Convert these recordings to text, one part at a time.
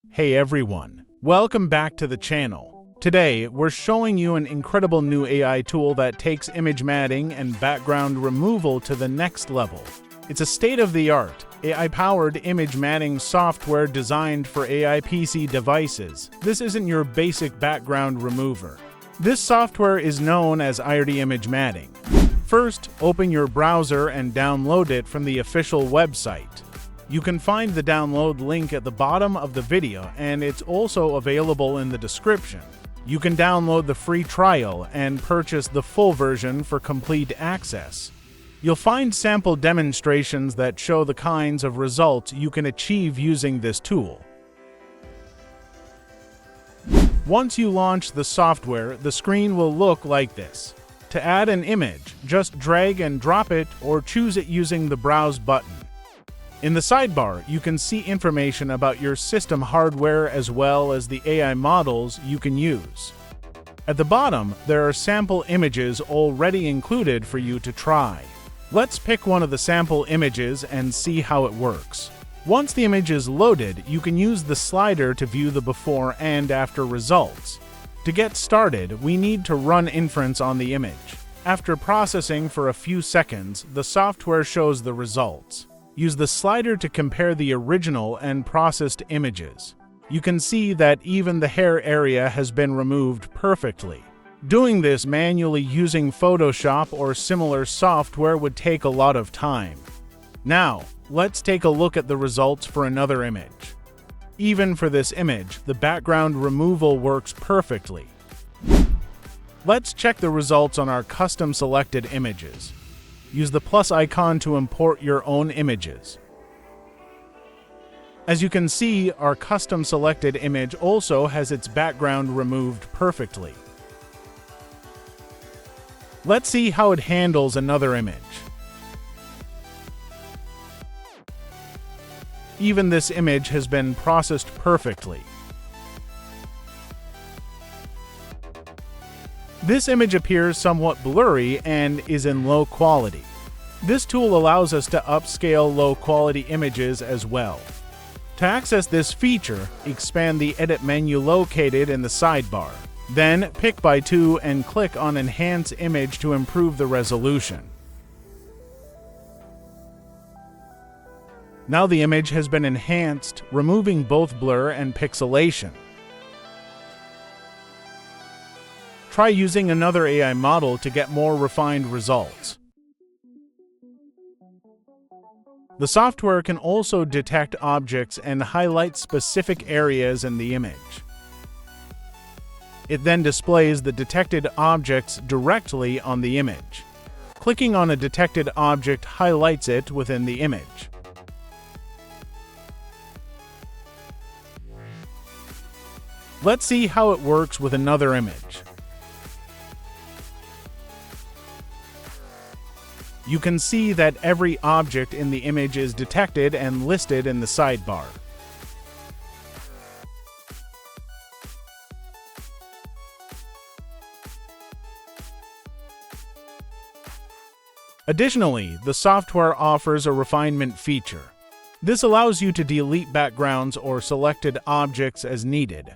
Hey everyone, welcome back to the channel. Today, we're showing you an incredible new AI tool that takes image matting and background removal to the next level. It's a state-of-the-art, AI-powered image matting software designed for AI PC devices. This isn't your basic background remover. This software is known as Aiarty Image Matting. First, open your browser and download it from the official website. You can find the download link at the bottom of the video, and it's also available in the description. You can download the free trial and purchase the full version for complete access. You'll find sample demonstrations that show the kinds of results you can achieve using this tool. Once you launch the software, the screen will look like this. To add an image, just drag and drop it or choose it using the Browse button. In the sidebar, you can see information about your system hardware as well as the AI models you can use. At the bottom, there are sample images already included for you to try. Let's pick one of the sample images and see how it works. Once the image is loaded, you can use the slider to view the before and after results. To get started, we need to run inference on the image. After processing for a few seconds, the software shows the results. Use the slider to compare the original and processed images. You can see that even the hair area has been removed perfectly. Doing this manually using Photoshop or similar software would take a lot of time. Now, let's take a look at the results for another image. Even for this image, the background removal works perfectly. Let's check the results on our custom selected images. Use the plus icon to import your own images. As you can see, our custom selected image also has its background removed perfectly. Let's see how it handles another image. Even this image has been processed perfectly. This image appears somewhat blurry and is in low quality. This tool allows us to upscale low-quality images as well. To access this feature, expand the Edit menu located in the sidebar. Then, pick by 2 and click on Enhance Image to improve the resolution. Now the image has been enhanced, removing both blur and pixelation. Try using another AI model to get more refined results. The software can also detect objects and highlight specific areas in the image. It then displays the detected objects directly on the image. Clicking on a detected object highlights it within the image. Let's see how it works with another image. You can see that every object in the image is detected and listed in the sidebar. Additionally, the software offers a refinement feature. This allows you to delete backgrounds or selected objects as needed.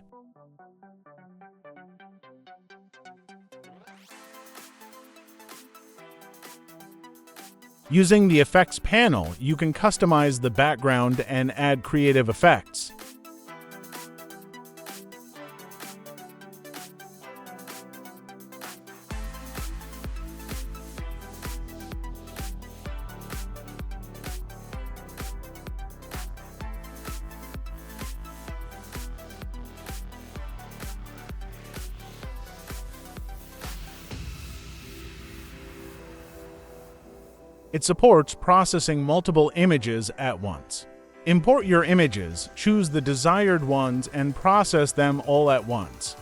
Using the Effects panel, you can customize the background and add creative effects. It supports processing multiple images at once. Import your images, choose the desired ones, and process them all at once.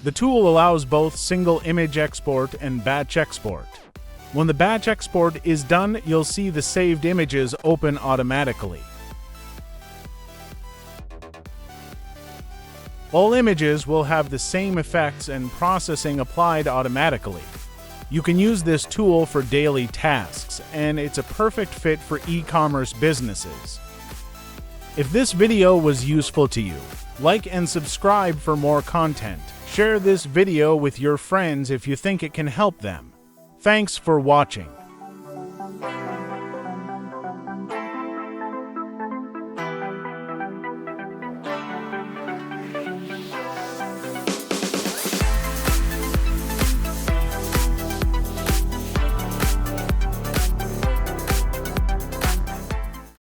The tool allows both single image export and batch export. When the batch export is done, you'll see the saved images open automatically. All images will have the same effects and processing applied automatically. You can use this tool for daily tasks, and it's a perfect fit for e-commerce businesses. If this video was useful to you, like and subscribe for more content. Share this video with your friends if you think it can help them. Thanks for watching.